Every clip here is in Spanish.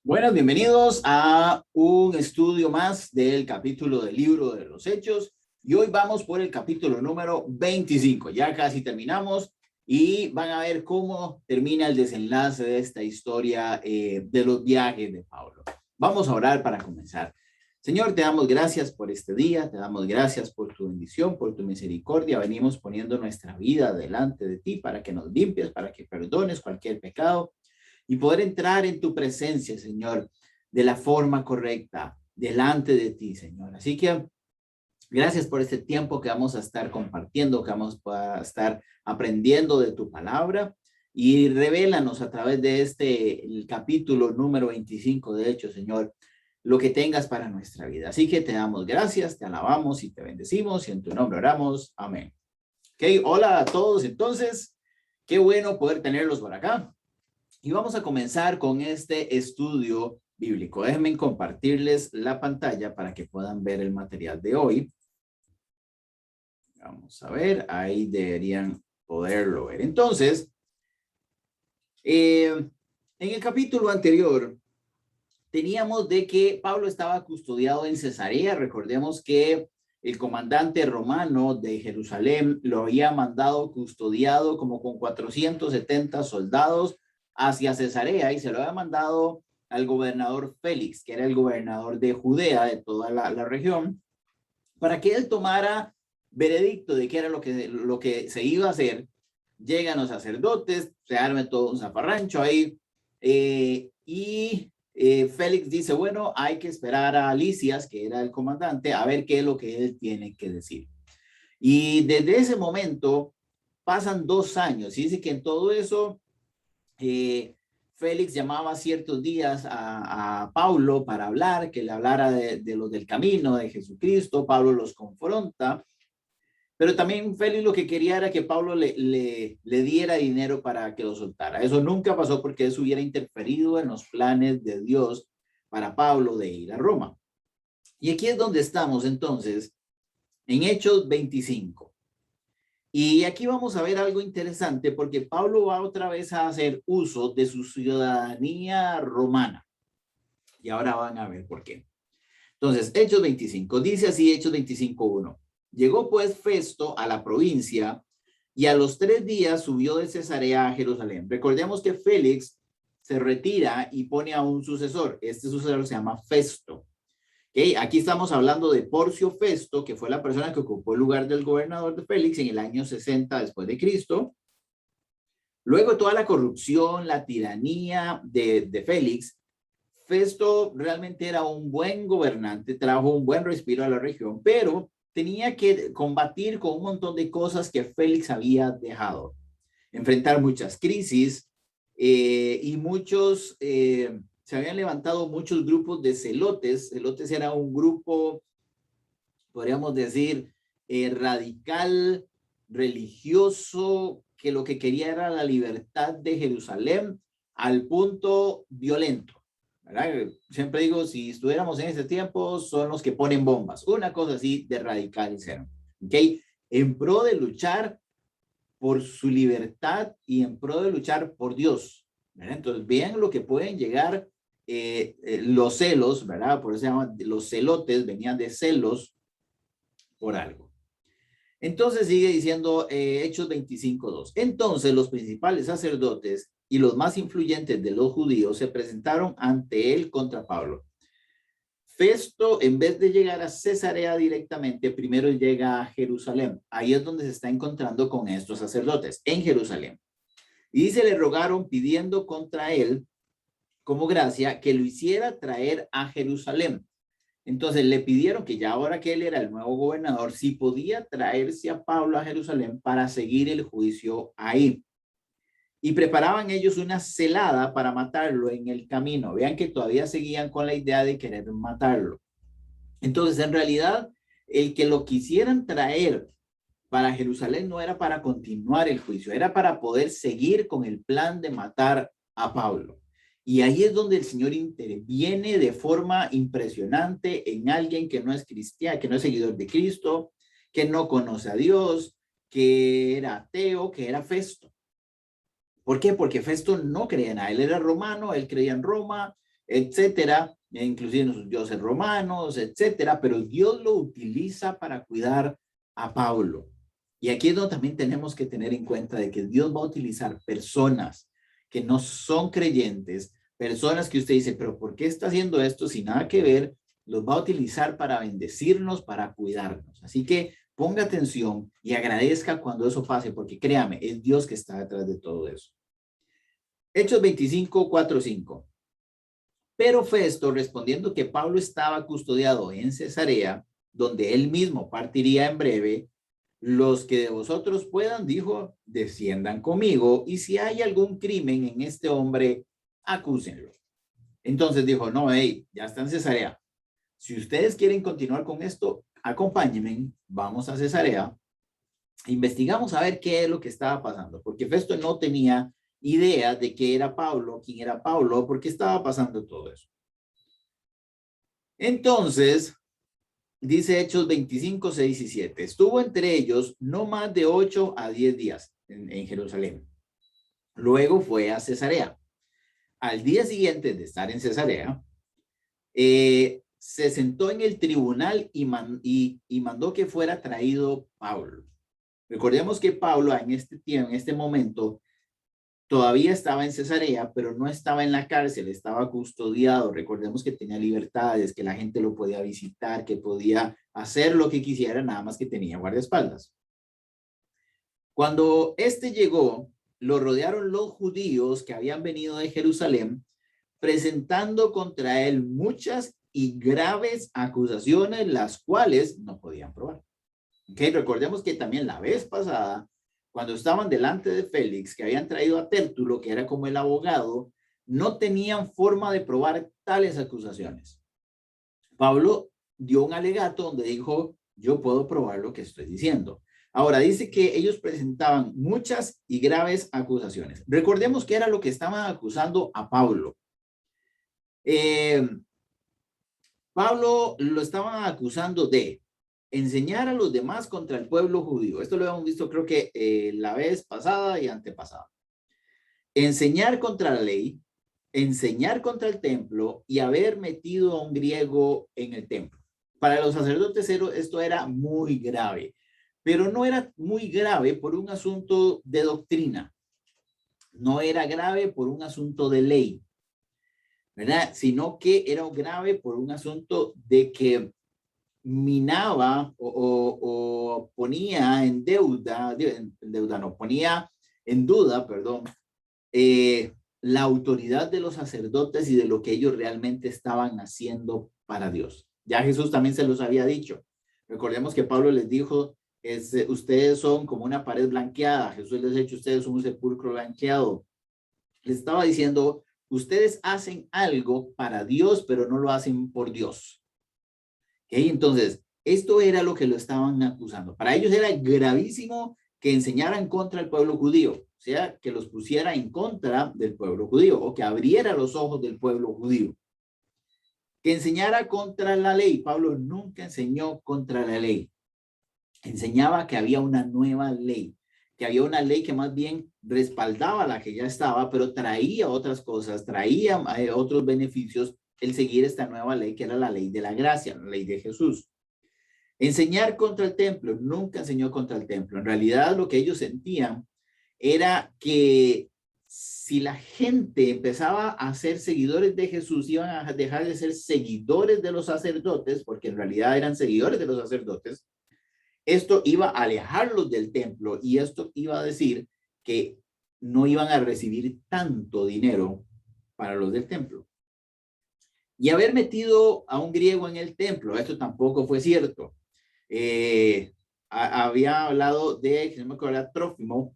Buenas, bienvenidos a un estudio más del capítulo del libro de los Hechos. Y hoy vamos por el capítulo número 25. Ya casi terminamos y van a ver cómo termina el desenlace de esta historia de los viajes de Pablo. Vamos a orar para comenzar. Señor, te damos gracias por este día, te damos gracias por tu bendición, por tu misericordia. Venimos poniendo nuestra vida delante de ti para que nos limpies, para que perdones cualquier pecado y poder entrar en tu presencia, Señor, de la forma correcta, delante de ti, Señor. Así que gracias por este tiempo que vamos a estar compartiendo, que vamos a estar aprendiendo de tu palabra y revélanos a través de el capítulo número 25, de hecho, Señor, lo que tengas para nuestra vida. Así que te damos gracias, te alabamos y te bendecimos y en tu nombre oramos. Amén. Ok, hola a todos. Entonces, qué bueno poder tenerlos por acá. Y vamos a comenzar con este estudio bíblico. Déjenme compartirles la pantalla para que puedan ver el material de hoy. Vamos a ver, ahí deberían poderlo ver. Entonces, en el capítulo anterior, teníamos de que Pablo estaba custodiado en Cesarea. Recordemos que el comandante romano de Jerusalén lo había mandado custodiado como con 470 soldados hacia Cesarea y se lo había mandado al gobernador Félix, que era el gobernador de Judea, de toda la región, para que él tomara veredicto de qué era lo que se iba a hacer. Llegan los sacerdotes, se arme todo un zafarrancho ahí, Félix dice, bueno, hay que esperar a Lisias, que era el comandante, a ver qué es lo que él tiene que decir. Y desde ese momento pasan 2 años. Y dice que en todo eso, Félix llamaba ciertos días a Pablo para hablar, que le hablara de lo del camino de Jesucristo. Pablo los confronta, pero también Félix lo que quería era que Pablo le diera dinero para que lo soltara. Eso nunca pasó porque eso hubiera interferido en los planes de Dios para Pablo de ir a Roma. Y aquí es donde estamos entonces, en Hechos 25. Y aquí vamos a ver algo interesante porque Pablo va otra vez a hacer uso de su ciudadanía romana. Y ahora van a ver por qué. Entonces, Hechos 25, dice así Hechos 25:1. Llegó pues Festo a la provincia y a los 3 días subió de Cesarea a Jerusalén. Recordemos que Félix se retira y pone a un sucesor. Este sucesor se llama Festo. ¿Okay? Aquí estamos hablando de Porcio Festo, que fue la persona que ocupó el lugar del gobernador de Félix en el año 60 después de Cristo. Luego toda la corrupción, la tiranía de Félix, Festo realmente era un buen gobernante, trajo un buen respiro a la región, pero tenía que combatir con un montón de cosas que Félix había dejado, enfrentar muchas crisis y se habían levantado muchos grupos de celotes. Celotes era un grupo, podríamos decir, radical, religioso, que lo que quería era la libertad de Jerusalén al punto violento. ¿Verdad? Siempre digo, si estuviéramos en ese tiempo, son los que ponen bombas. Una cosa así de radical hicieron. ¿Ok? En pro de luchar por su libertad y en pro de luchar por Dios. ¿Verdad? Entonces, vean lo que pueden llegar los celos, ¿verdad? Por eso se llaman los celotes, venían de celos por algo. Entonces sigue diciendo Hechos 25:2. Entonces los principales sacerdotes y los más influyentes de los judíos se presentaron ante él contra Pablo. Festo, en vez de llegar a Cesarea directamente, primero llega a Jerusalén. Ahí es donde se está encontrando con estos sacerdotes, en Jerusalén. Y se le rogaron pidiendo contra él, como gracia, que lo hiciera traer a Jerusalén. Entonces le pidieron que ya ahora que él era el nuevo gobernador, si podía traerse a Pablo a Jerusalén para seguir el juicio ahí. Y preparaban ellos una celada para matarlo en el camino. Vean que todavía seguían con la idea de querer matarlo. Entonces, en realidad, el que lo quisieran traer para Jerusalén no era para continuar el juicio, era para poder seguir con el plan de matar a Pablo. Y ahí es donde el Señor interviene de forma impresionante en alguien que no es cristiano, que no es seguidor de Cristo, que no conoce a Dios, que era ateo, que era Festo. ¿Por qué? Porque Festo no creía en nada. Él era romano, él creía en Roma, etcétera, inclusive los dioses romanos, etcétera, pero Dios lo utiliza para cuidar a Pablo. Y aquí es donde también tenemos que tener en cuenta de que Dios va a utilizar personas que no son creyentes, personas que usted dice, pero ¿por qué está haciendo esto sin nada que ver? Los va a utilizar para bendecirnos, para cuidarnos. Así que ponga atención y agradezca cuando eso pase, porque créame, es Dios que está detrás de todo eso. Hechos 25, 4, 5. Pero Festo, respondiendo que Pablo estaba custodiado en Cesarea, donde él mismo partiría en breve, los que de vosotros puedan, dijo, desciendan conmigo, y si hay algún crimen en este hombre, acúsenlo. Entonces dijo, no, hey, ya está en Cesarea. Si ustedes quieren continuar con esto, acompáñenme, vamos a Cesarea, investigamos a ver qué es lo que estaba pasando, porque Festo no tenía idea de qué era Pablo, quién era Pablo, por qué estaba pasando todo eso. Entonces, dice Hechos 25, 6 y 7, estuvo entre ellos no más de 8 a 10 días en Jerusalén. Luego fue a Cesarea. Al día siguiente de estar en Cesarea, se sentó en el tribunal y mandó que fuera traído Pablo. Recordemos que Pablo en este momento todavía estaba en Cesarea, pero no estaba en la cárcel, estaba custodiado. Recordemos que tenía libertades, que la gente lo podía visitar, que podía hacer lo que quisiera, nada más que tenía guardaespaldas. Cuando este llegó, lo rodearon los judíos que habían venido de Jerusalén, presentando contra él muchas y graves acusaciones, las cuales no podían probar. Okay, recordemos que también la vez pasada, cuando estaban delante de Félix, que habían traído a Tértulo, que era como el abogado, no tenían forma de probar tales acusaciones. Pablo dio un alegato donde dijo, yo puedo probar lo que estoy diciendo. Ahora, dice que ellos presentaban muchas y graves acusaciones. Recordemos que era lo que estaban acusando a Pablo. Pablo lo estaban acusando de enseñar a los demás contra el pueblo judío. Esto lo hemos visto creo que la vez pasada y antepasada. Enseñar contra la ley, enseñar contra el templo y haber metido a un griego en el templo. Para los sacerdotes esto era muy grave, pero no era muy grave por un asunto de doctrina. No era grave por un asunto de ley, ¿verdad? Sino que era grave por un asunto de que minaba o ponía en ponía en duda, perdón, la autoridad de los sacerdotes y de lo que ellos realmente estaban haciendo para Dios. Ya Jesús también se los había dicho. Recordemos que Pablo les dijo, ustedes son como una pared blanqueada. Jesús les ha dicho, ustedes son un sepulcro blanqueado. Les estaba diciendo, ustedes hacen algo para Dios, pero no lo hacen por Dios. ¿Okay? Entonces, esto era lo que lo estaban acusando. Para ellos era gravísimo que enseñaran contra el pueblo judío, o sea, que los pusiera en contra del pueblo judío o que abriera los ojos del pueblo judío. Que enseñara contra la ley. Pablo nunca enseñó contra la ley. Enseñaba que había una nueva ley, que había una ley que más bien respaldaba la que ya estaba, pero traía otras cosas, traía otros beneficios el seguir esta nueva ley, que era la ley de la gracia, la ley de Jesús. Enseñar contra el templo, nunca enseñó contra el templo. En realidad lo que ellos sentían era que si la gente empezaba a ser seguidores de Jesús, iban a dejar de ser seguidores de los sacerdotes, porque en realidad eran seguidores de los sacerdotes. Esto iba a alejarlos del templo y esto iba a decir que no iban a recibir tanto dinero para los del templo. Y haber metido a un griego en el templo, esto tampoco fue cierto. Había hablado de, no me acuerdo, Trófimo,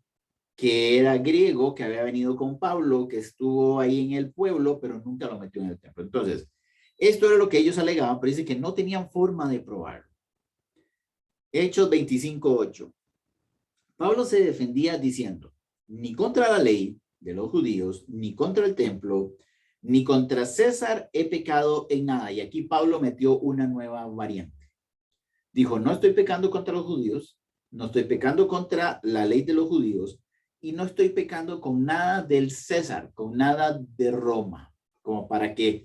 que era griego, que había venido con Pablo, que estuvo ahí en el pueblo, pero nunca lo metió en el templo. Entonces, esto era lo que ellos alegaban, pero dice que no tenían forma de probarlo. Hechos 25:8. Pablo se defendía diciendo, ni contra la ley de los judíos, ni contra el templo, ni contra César he pecado en nada. Y aquí Pablo metió una nueva variante. Dijo, no estoy pecando contra los judíos, no estoy pecando contra la ley de los judíos, y no estoy pecando con nada del César, con nada de Roma, como para que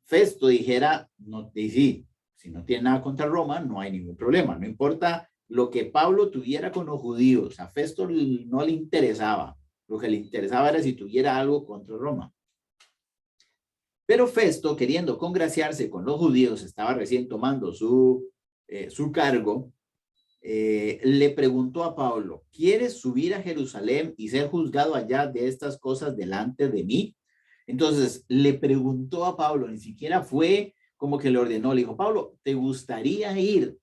Festo dijera, no, y sí, si no tiene nada contra Roma, no hay ningún problema, no importa lo que Pablo tuviera con los judíos, a Festo no le interesaba, lo que le interesaba era si tuviera algo contra Roma. Pero Festo, queriendo congraciarse con los judíos, estaba recién tomando su cargo, le preguntó a Pablo, ¿quieres subir a Jerusalén y ser juzgado allá de estas cosas delante de mí? Entonces le preguntó a Pablo, ni siquiera fue como que le ordenó, le dijo, Pablo, ¿te gustaría ir?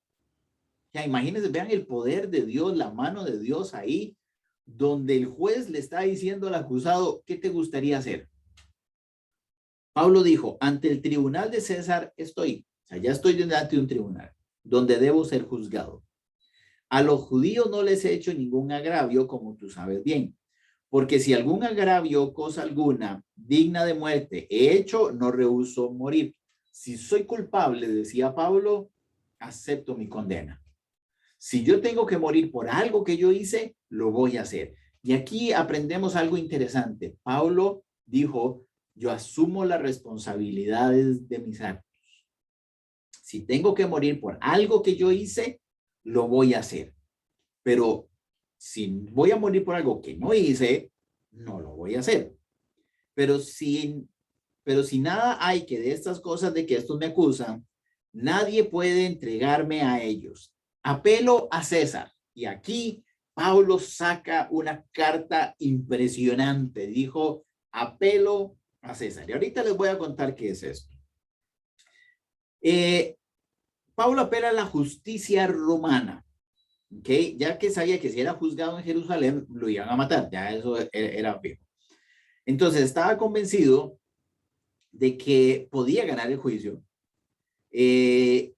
Ya imagínense, vean el poder de Dios, la mano de Dios ahí, donde el juez le está diciendo al acusado, ¿qué te gustaría hacer? Pablo dijo, ante el tribunal de César estoy, o sea, ya estoy delante de un tribunal, donde debo ser juzgado. A los judíos no les he hecho ningún agravio, como tú sabes bien, porque si algún agravio o cosa alguna digna de muerte he hecho, no rehúso morir. Si soy culpable, decía Pablo, acepto mi condena. Si yo tengo que morir por algo que yo hice, lo voy a hacer. Y aquí aprendemos algo interesante. Pablo dijo, yo asumo las responsabilidades de mis actos. Si tengo que morir por algo que yo hice, lo voy a hacer. Pero si voy a morir por algo que no hice, no lo voy a hacer. Pero si nada hay que de estas cosas de que estos me acusan, nadie puede entregarme a ellos. Apelo a César. Y aquí Pablo saca una carta impresionante. Dijo, apelo a César. Y ahorita les voy a contar qué es esto. Pablo apela a la justicia romana. ¿Okay? Ya que sabía que si era juzgado en Jerusalén, lo iban a matar. Ya eso era fijo. Entonces estaba convencido de que podía ganar el juicio. Y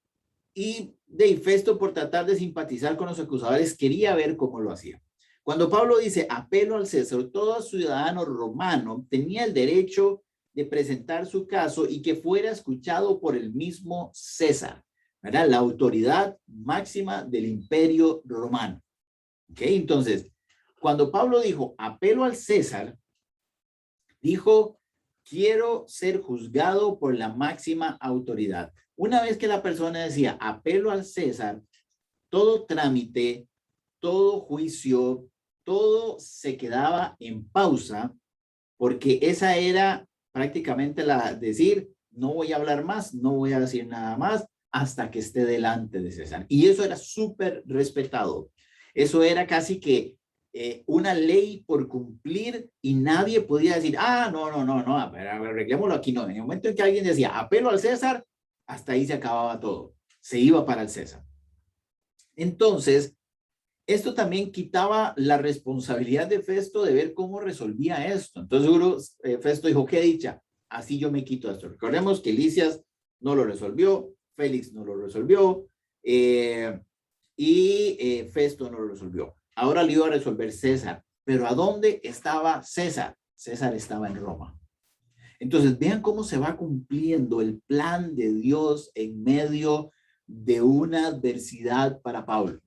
de Festo, por tratar de simpatizar con los acusadores, quería ver cómo lo hacía. Cuando Pablo dice apelo al César, todo ciudadano romano tenía el derecho de presentar su caso y que fuera escuchado por el mismo César, ¿verdad? La autoridad máxima del imperio romano. ¿Ok? Entonces, cuando Pablo dijo apelo al César, dijo, quiero ser juzgado por la máxima autoridad. Una vez que la persona decía apelo al César, todo trámite, todo juicio, todo se quedaba en pausa, porque esa era prácticamente la decir, no voy a hablar más, no voy a decir nada más hasta que esté delante de César. Y eso era súper respetado. Eso era casi que una ley por cumplir y nadie podía decir, no, a ver, arreglémoslo aquí. No, en el momento en que alguien decía apelo al César, hasta ahí se acababa todo. Se iba para el César. Entonces, esto también quitaba la responsabilidad de Festo de ver cómo resolvía esto. Entonces, seguro, Festo dijo, qué dicha, así yo me quito esto. Recordemos que Lisias no lo resolvió, Félix no lo resolvió, y Festo no lo resolvió. Ahora lo iba a resolver César. Pero ¿a dónde estaba César? César estaba en Roma. Entonces, vean cómo se va cumpliendo el plan de Dios en medio de una adversidad para Pablo.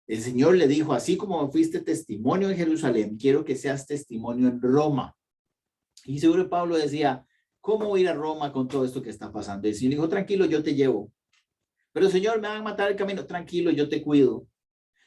El Señor le dijo, así como fuiste testimonio en Jerusalén, quiero que seas testimonio en Roma. Y seguro Pablo decía, ¿cómo voy a ir a Roma con todo esto que está pasando? Y el Señor dijo, tranquilo, yo te llevo. Pero Señor, me van a matar el camino, tranquilo, yo te cuido.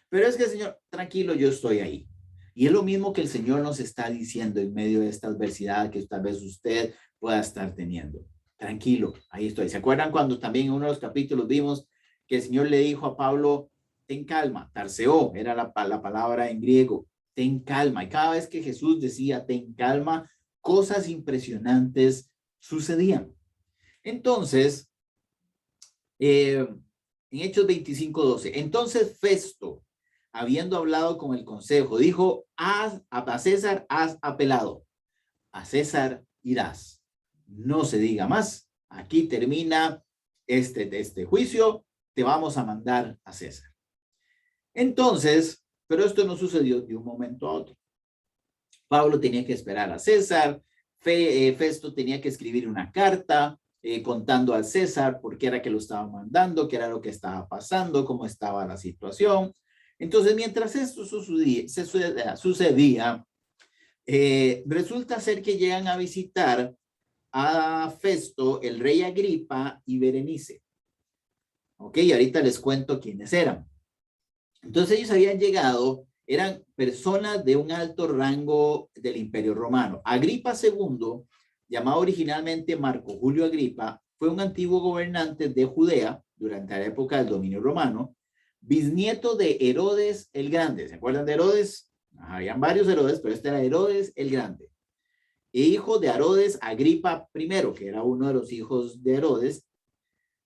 Pero es que Señor, tranquilo, yo estoy ahí. Y es lo mismo que el Señor nos está diciendo en medio de esta adversidad que tal vez usted pueda estar teniendo. Tranquilo, ahí estoy. ¿Se acuerdan cuando también en uno de los capítulos vimos que el Señor le dijo a Pablo, ten calma, tarseo, era la palabra en griego, ten calma. Y cada vez que Jesús decía, ten calma, cosas impresionantes sucedían. Entonces, en Hechos 25:12, entonces Festo, habiendo hablado con el consejo, dijo, a César has apelado, a César irás. No se diga más, aquí termina este juicio, te vamos a mandar a César. Entonces, pero esto no sucedió de un momento a otro. Pablo tenía que esperar a César, Festo tenía que escribir una carta contando al César por qué era que lo estaba mandando, qué era lo que estaba pasando, cómo estaba la situación. Entonces, mientras esto sucedía, resulta ser que llegan a visitar a Festo, el rey Agripa y Berenice. Ok, ahorita les cuento quiénes eran. Entonces ellos habían llegado, eran personas de un alto rango del Imperio Romano. Agripa II, llamado originalmente Marco Julio Agripa, fue un antiguo gobernante de Judea durante la época del dominio romano, bisnieto de Herodes el Grande. ¿Se acuerdan de Herodes? Habían varios Herodes, pero este era Herodes el Grande. E hijo de Herodes Agripa I, que era uno de los hijos de Herodes,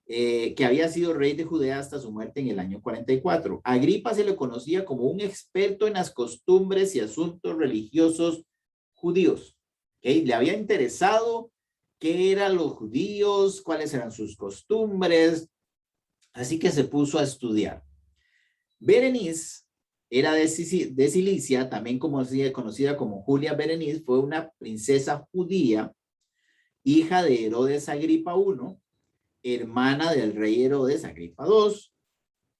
que había sido rey de Judea hasta su muerte en el año 44. Agripa se le conocía como un experto en las costumbres y asuntos religiosos judíos. ¿Okay? Le había interesado qué eran los judíos, cuáles eran sus costumbres, así que se puso a estudiar. Berenice era de Cilicia, también conocida como Julia Berenice, fue una princesa judía, hija de Herodes Agripa I, hermana del rey Herodes Agripa II. O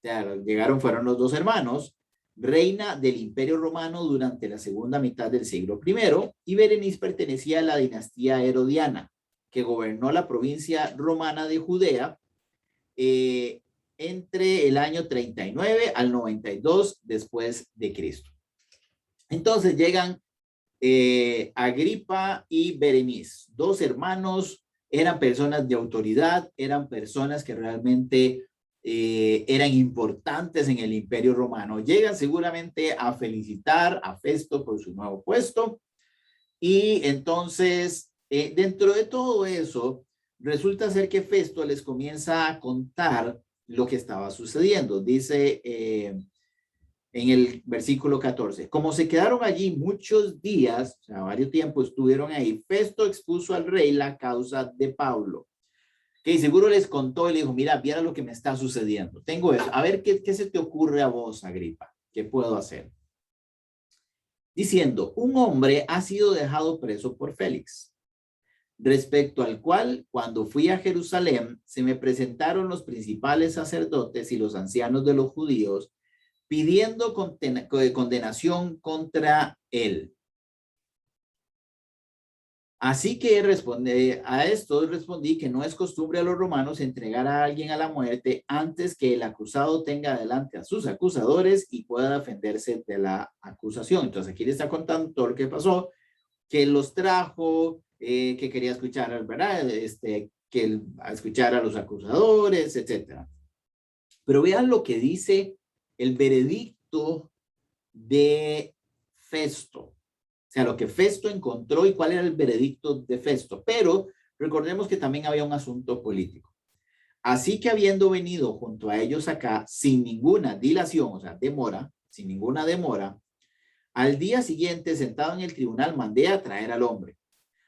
sea, fueron los dos hermanos, reina del Imperio Romano durante la segunda mitad del siglo I, y Berenice pertenecía a la dinastía herodiana, que gobernó la provincia romana de Judea entre el año 39 al 92 después de Cristo. Entonces llegan Agripa y Berenice, dos hermanos, eran personas de autoridad, eran personas que realmente eran importantes en el Imperio Romano. Llegan seguramente a felicitar a Festo por su nuevo puesto y entonces dentro de todo eso resulta ser que Festo les comienza a contar lo que estaba sucediendo. Dice en el versículo 14, como se quedaron allí muchos días, o sea, varios tiempos estuvieron ahí, Festo expuso al rey la causa de Pablo, que seguro les contó y le dijo, mira, viera lo que me está sucediendo, tengo eso, a ver, ¿qué se te ocurre a vos, Agripa? ¿Qué puedo hacer? Diciendo, un hombre ha sido dejado preso por Félix, respecto al cual, cuando fui a Jerusalén, se me presentaron los principales sacerdotes y los ancianos de los judíos, pidiendo condenación contra él. Así que a esto respondí que no es costumbre a los romanos entregar a alguien a la muerte antes que el acusado tenga delante a sus acusadores y pueda defenderse de la acusación. Entonces aquí le está contando todo lo que pasó, que los trajo, que quería escuchar, ¿verdad? Que escuchar a los acusadores, etcétera. Pero vean lo que dice el veredicto de Festo. O sea, lo que Festo encontró y cuál era el veredicto de Festo. Pero recordemos que también había un asunto político. Así que habiendo venido junto a ellos acá sin ninguna dilación, o sea, demora, sin ninguna demora, al día siguiente, sentado en el tribunal, mandé a traer al hombre.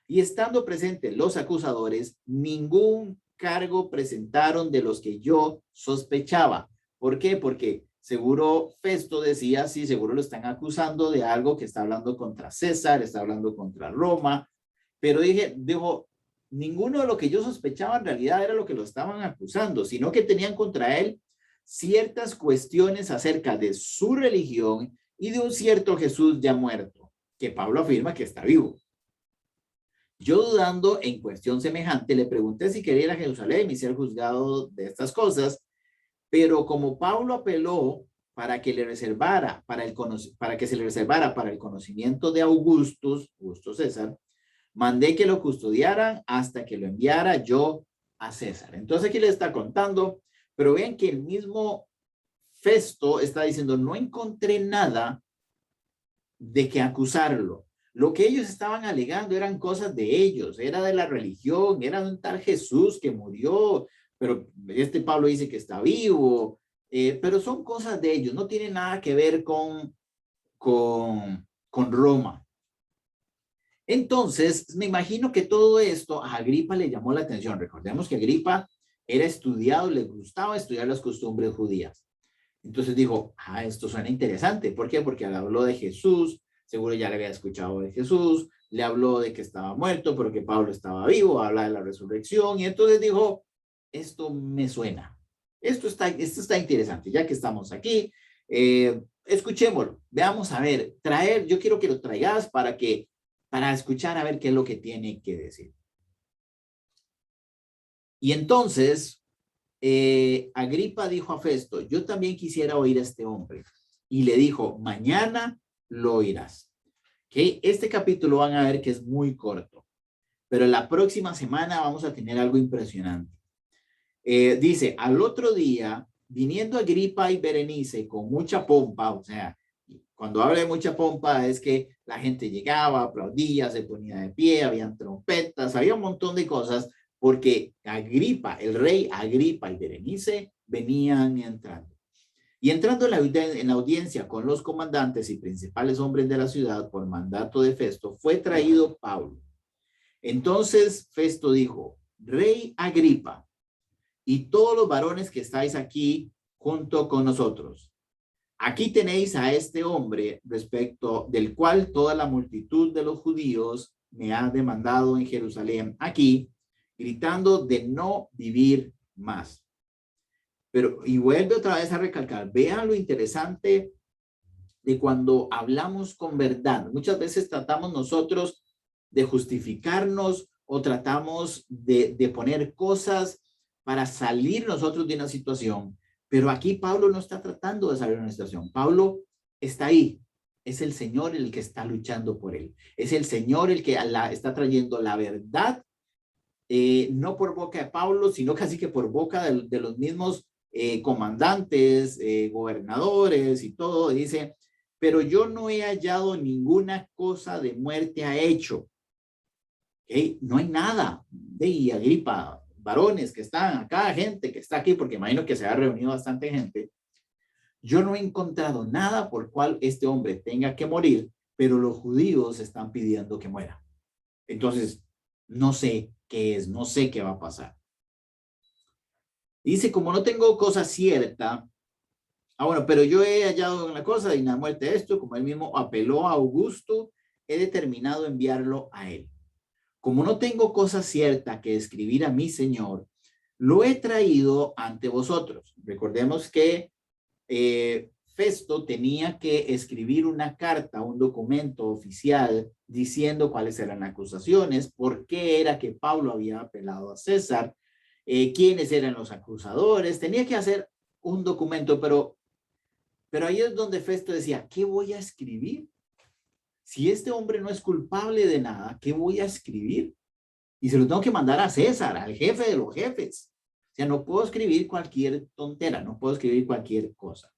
Y estando presentes los acusadores, ningún cargo presentaron de los que yo sospechaba. ¿Por qué? Porque seguro Festo decía, sí, seguro lo están acusando de algo que está hablando contra César, está hablando contra Roma, pero dijo, ninguno de lo que yo sospechaba en realidad era lo que lo estaban acusando, sino que tenían contra él ciertas cuestiones acerca de su religión y de un cierto Jesús ya muerto, que Pablo afirma que está vivo. Yo dudando en cuestión semejante, le pregunté si quería ir a Jerusalén y ser juzgado de estas cosas, pero como Pablo apeló para que le reservara, para que se le reservara para el conocimiento de Augusto César, mandé que lo custodiaran hasta que lo enviara yo a César. Entonces aquí le está contando, pero vean que el mismo Festo está diciendo, no encontré nada de que acusarlo. Lo que ellos estaban alegando eran cosas de ellos, era de la religión, era un tal Jesús que murió, pero Pablo dice que está vivo, pero son cosas de ellos, no tiene nada que ver con Roma. Entonces, me imagino que todo esto a Agripa le llamó la atención. Recordemos que Agripa era estudiado, le gustaba estudiar las costumbres judías. Entonces dijo, esto suena interesante. ¿Por qué? Porque le habló de Jesús, seguro ya le había escuchado de Jesús, le habló de que estaba muerto, pero que Pablo estaba vivo, habla de la resurrección, y entonces dijo, esto me suena, esto está interesante, ya que estamos aquí, escuchémoslo, veamos a ver, yo quiero que lo traigas para escuchar a ver qué es lo que tiene que decir. Y entonces Agripa dijo a Festo, yo también quisiera oír a este hombre. Y le dijo, mañana lo oirás. ¿Okay? Este capítulo van a ver que es muy corto, pero la próxima semana vamos a tener algo impresionante. Dice, al otro día, viniendo Agripa y Berenice con mucha pompa, o sea, cuando habla de mucha pompa es que la gente llegaba, aplaudía, se ponía de pie, habían trompetas, había un montón de cosas, porque Agripa, el rey Agripa y Berenice venían entrando. Y entrando en la audiencia con los comandantes y principales hombres de la ciudad por mandato de Festo, fue traído Pablo. Entonces Festo dijo, Rey Agripa, y todos los varones que estáis aquí junto con nosotros. Aquí tenéis a este hombre respecto del cual toda la multitud de los judíos me ha demandado en Jerusalén, aquí, gritando de no vivir más. Pero, y vuelve otra vez a recalcar, vean lo interesante de cuando hablamos con verdad. Muchas veces tratamos nosotros de justificarnos o tratamos de poner cosas para salir nosotros de una situación. Pero aquí Pablo no está tratando de salir de una situación. Pablo está ahí. Es el Señor el que está luchando por él. Es el Señor el que está trayendo la verdad, no por boca de Pablo, sino casi que por boca de los mismos comandantes, gobernadores y todo. Dice, pero yo no he hallado ninguna cosa de muerte ha hecho. ¿Okay? No hay nada. De Agripa, varones que están acá, gente que está aquí, porque imagino que se ha reunido bastante gente. Yo no he encontrado nada por cual este hombre tenga que morir, pero los judíos están pidiendo que muera. Entonces, no sé qué es, no sé qué va a pasar. Dice, como no tengo cosa cierta, bueno, pero yo he hallado una cosa y la muerte de esto, como él mismo apeló a Augusto, he determinado enviarlo a él. Como no tengo cosa cierta que escribir a mi Señor, lo he traído ante vosotros. Recordemos que Festo tenía que escribir una carta, un documento oficial diciendo cuáles eran las acusaciones, por qué era que Pablo había apelado a César, quiénes eran los acusadores. Tenía que hacer un documento, pero ahí es donde Festo decía, ¿qué voy a escribir? Si este hombre no es culpable de nada, ¿qué voy a escribir? Y se lo tengo que mandar a César, al jefe de los jefes. O sea, no puedo escribir cualquier tontera, no puedo escribir cualquier cosa.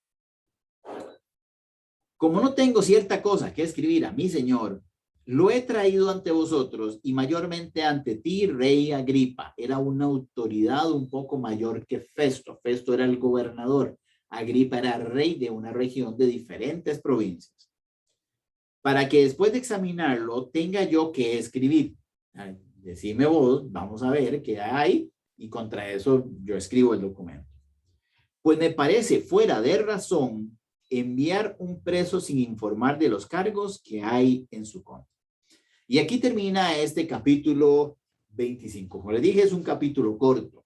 Como no tengo cierta cosa que escribir a mi Señor, lo he traído ante vosotros y mayormente ante ti, rey Agripa. Era una autoridad un poco mayor que Festo. Festo era el gobernador. Agripa era rey de una región de diferentes provincias. Para que después de examinarlo tenga yo que escribir. Decime vos, vamos a ver qué hay y contra eso yo escribo el documento. Pues me parece fuera de razón enviar un preso sin informar de los cargos que hay en su contra. Y aquí termina este capítulo 25. Como les dije, es un capítulo corto.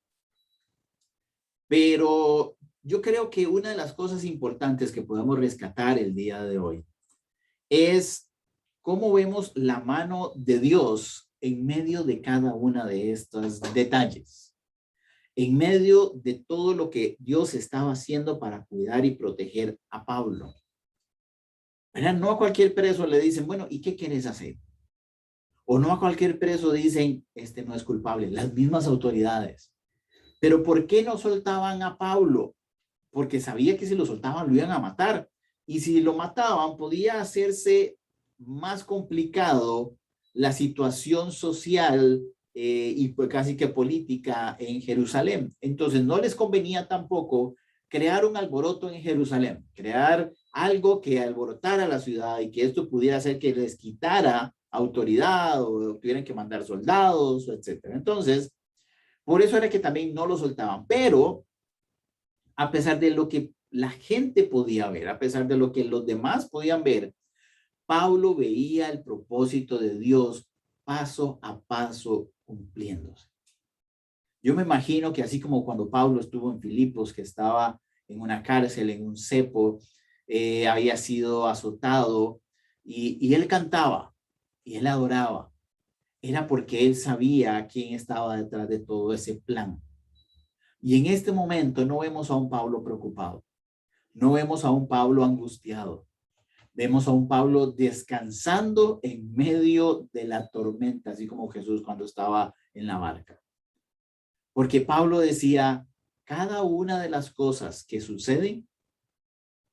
Pero yo creo que una de las cosas importantes que podemos rescatar el día de hoy es cómo vemos la mano de Dios en medio de cada una de estos detalles. En medio de todo lo que Dios estaba haciendo para cuidar y proteger a Pablo. ¿Verdad? No a cualquier preso le dicen, bueno, ¿y qué quieres hacer? O no a cualquier preso dicen, este no es culpable, las mismas autoridades. Pero ¿por qué no soltaban a Pablo? Porque sabía que si lo soltaban lo iban a matar. Y si lo mataban, podía hacerse más complicado la situación social y pues casi que política en Jerusalén. Entonces no les convenía tampoco crear un alboroto en Jerusalén, crear algo que alborotara la ciudad y que esto pudiera hacer que les quitara autoridad o tuvieran que mandar soldados, etcétera. Entonces, por eso era que también no lo soltaban, pero a pesar de lo que la gente podía ver, a pesar de lo que los demás podían ver, Pablo veía el propósito de Dios paso a paso cumpliéndose. Yo me imagino que así como cuando Pablo estuvo en Filipos, que estaba en una cárcel, en un cepo, había sido azotado y él cantaba y él adoraba. Era porque él sabía quién estaba detrás de todo ese plan. Y en este momento no vemos a un Pablo preocupado, no vemos a un Pablo angustiado, vemos a un Pablo descansando en medio de la tormenta, así como Jesús cuando estaba en la barca. Porque Pablo decía, cada una de las cosas que suceden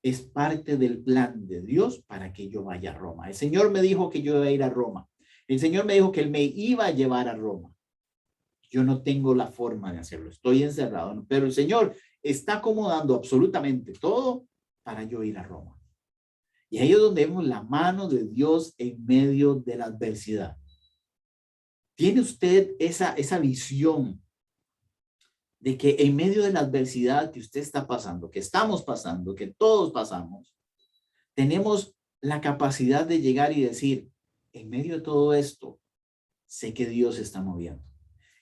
es parte del plan de Dios para que yo vaya a Roma. El Señor me dijo que yo iba a ir a Roma. El Señor me dijo que Él me iba a llevar a Roma. Yo no tengo la forma de hacerlo. Estoy encerrado, pero el Señor está acomodando absolutamente todo para yo ir a Roma. Y ahí es donde vemos la mano de Dios en medio de la adversidad. ¿Tiene usted esa visión de que en medio de la adversidad que usted está pasando, que estamos pasando, que todos pasamos, tenemos la capacidad de llegar y decir, en medio de todo esto, sé que Dios está moviendo.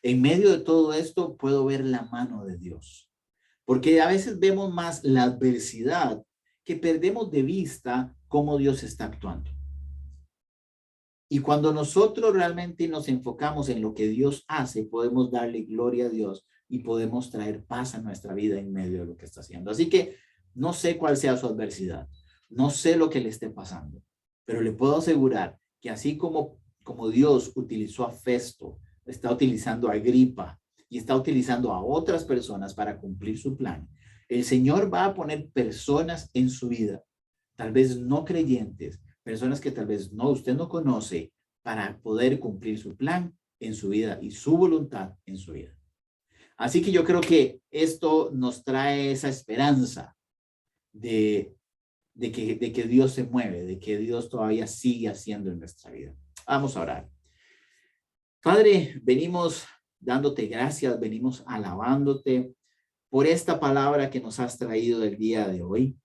En medio de todo esto, puedo ver la mano de Dios. Porque a veces vemos más la adversidad que perdemos de vista cómo Dios está actuando. Y cuando nosotros realmente nos enfocamos en lo que Dios hace, podemos darle gloria a Dios y podemos traer paz a nuestra vida en medio de lo que está haciendo. Así que no sé cuál sea su adversidad, no sé lo que le esté pasando, pero le puedo asegurar que así como Dios utilizó a Festo, está utilizando a Agripa y está utilizando a otras personas para cumplir su plan, el Señor va a poner personas en su vida, tal vez no creyentes, personas que tal vez usted no conoce, para poder cumplir su plan en su vida y su voluntad en su vida. Así que yo creo que esto nos trae esa esperanza de que Dios se mueve, de que Dios todavía sigue haciendo en nuestra vida. Vamos a orar. Padre, venimos dándote gracias, venimos alabándote por esta palabra que nos has traído el día de hoy.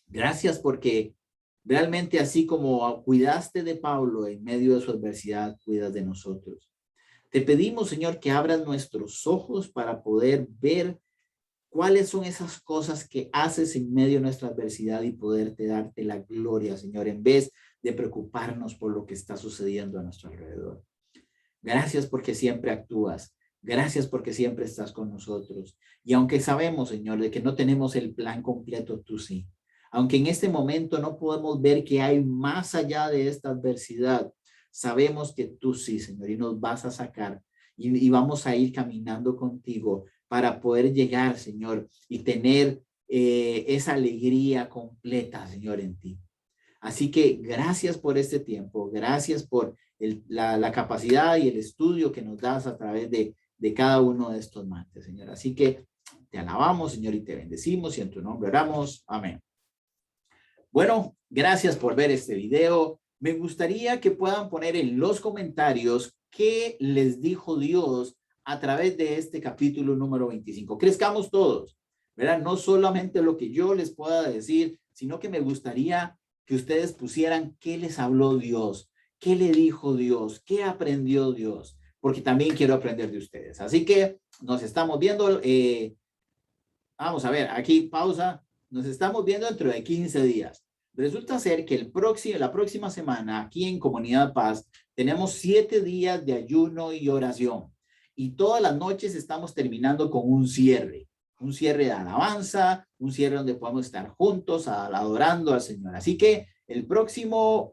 Gracias porque realmente así como cuidaste de Pablo en medio de su adversidad, cuidas de nosotros. Te pedimos, Señor, que abras nuestros ojos para poder ver cuáles son esas cosas que haces en medio de nuestra adversidad y poderte darte la gloria, Señor, en vez de preocuparnos por lo que está sucediendo a nuestro alrededor. Gracias porque siempre actúas. Gracias porque siempre estás con nosotros. Y aunque sabemos, Señor, de que no tenemos el plan completo, tú sí. Aunque en este momento no podemos ver que hay más allá de esta adversidad, sabemos que tú sí, Señor, y nos vas a sacar y vamos a ir caminando contigo para poder llegar, Señor, y tener esa alegría completa, Señor, en ti. Así que gracias por este tiempo, gracias por la capacidad y el estudio que nos das a través de cada uno de estos martes, Señor. Así que te alabamos, Señor, y te bendecimos y en tu nombre oramos. Amén. Bueno, gracias por ver este video. Me gustaría que puedan poner en los comentarios qué les dijo Dios a través de este capítulo número 25. Crezcamos todos, ¿verdad? No solamente lo que yo les pueda decir, sino que me gustaría que ustedes pusieran qué les habló Dios, qué le dijo Dios, qué aprendió Dios, porque también quiero aprender de ustedes. Así que nos estamos viendo. Vamos a ver, aquí pausa. Nos estamos viendo dentro de 15 días. Resulta ser que la próxima semana, aquí en Comunidad Paz, tenemos 7 días de ayuno y oración. Y todas las noches estamos terminando con un cierre de alabanza, un cierre donde podamos estar juntos adorando al Señor. Así que el próximo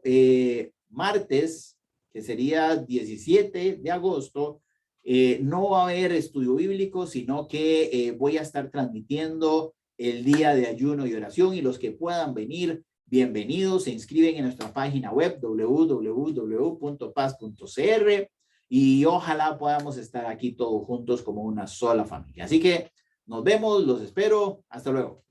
martes, que sería 17 de agosto, no va a haber estudio bíblico, sino que voy a estar transmitiendo el día de ayuno y oración, y los que puedan venir, bienvenidos. Se inscriben en nuestra página web www.paz.cr y ojalá podamos estar aquí todos juntos como una sola familia. Así que nos vemos, los espero. Hasta luego.